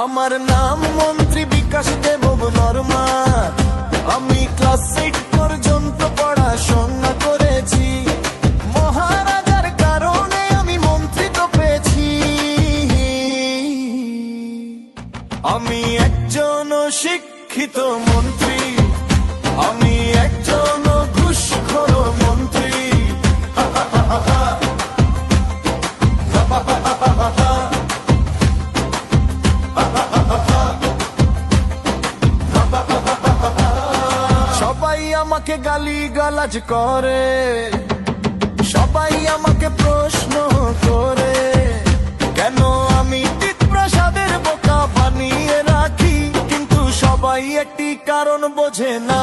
আমার নাম মন্ত্রী বিকাশ দেব বর্মা। আমি ক্লাস 8 পর্যন্ত পড়াশোনা করেছি। মহারাজার কারণে আমি মন্ত্রী তো পেয়েছি। আমি একজন শিক্ষিত মন্ত্রী, আমি একজন ঘুষখোর মন্ত্রী। সবাই আমাকে গালিগালাজ করে, সবাই আমাকে প্রশ্ন করে, কেন আমি প্রসাদের বোকা বানিয়ে রাখি। কিন্তু সবাই একটি কারণ বোঝে না,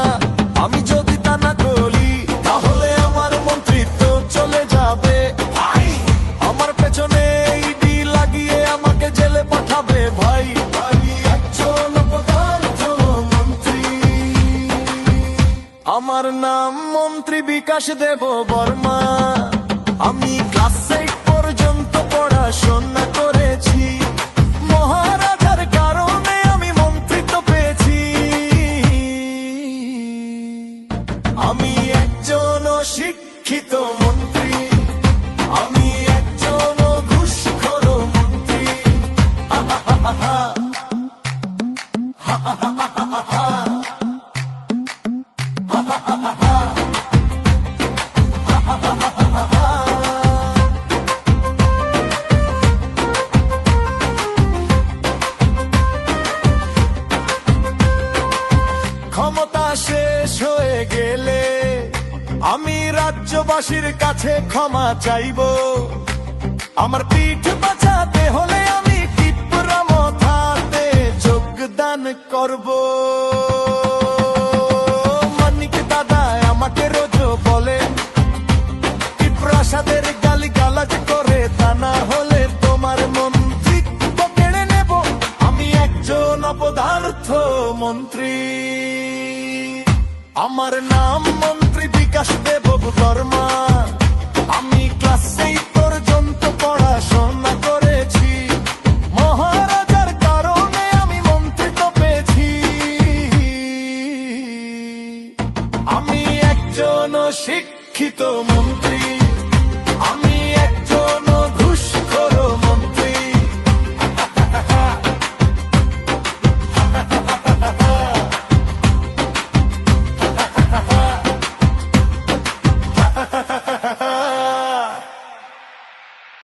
আমি যদি তা না করি তাহলে আমার মন্ত্রিত্ব চলে যাবে। আমার পেছনে ইডি লাগিয়ে আমাকে জেলে পাঠাবে ভাই। একজন অপদার্থ মন্ত্রী। আমার নাম মন্ত্রী বিকাশ দেব বর্মা। আমি ক্লাস 8 পর্যন্ত পড়াশোনা করেছি। মহারাজার কারণে আমি মন্ত্রিত্ব পেয়েছি। আমি একজন শিক্ষিত মন্ত্রী, আমি একজন ঘুষখোর মন্ত্রী। ক্ষমতা শেষ হয়ে গেলে আমি রাজ্যবাসীর কাছে ক্ষমা চাইবো। আমার পিঠ বাঁচাতে হলে আমি টিপরা মাথাতে যোগদান করব। মানিক দাদা আমাকে রোজ বলে প্রাসাদের গালিগালাজ করে, তা না হলে তোমার মন্ত্রিত্ব কেড়ে নেব। আমি একজন অপদার্থ মন্ত্রী। আমার নাম মন্ত্রী বিকাশ দেব বর্মা। আমি ক্লাস 8 পর্যন্ত পড়াশোনা করেছি। মহারাজার কারণে আমি মন্ত্রিত্ব পেয়েছি। আমি একজন শিক্ষিত মন্ত্রী, আমি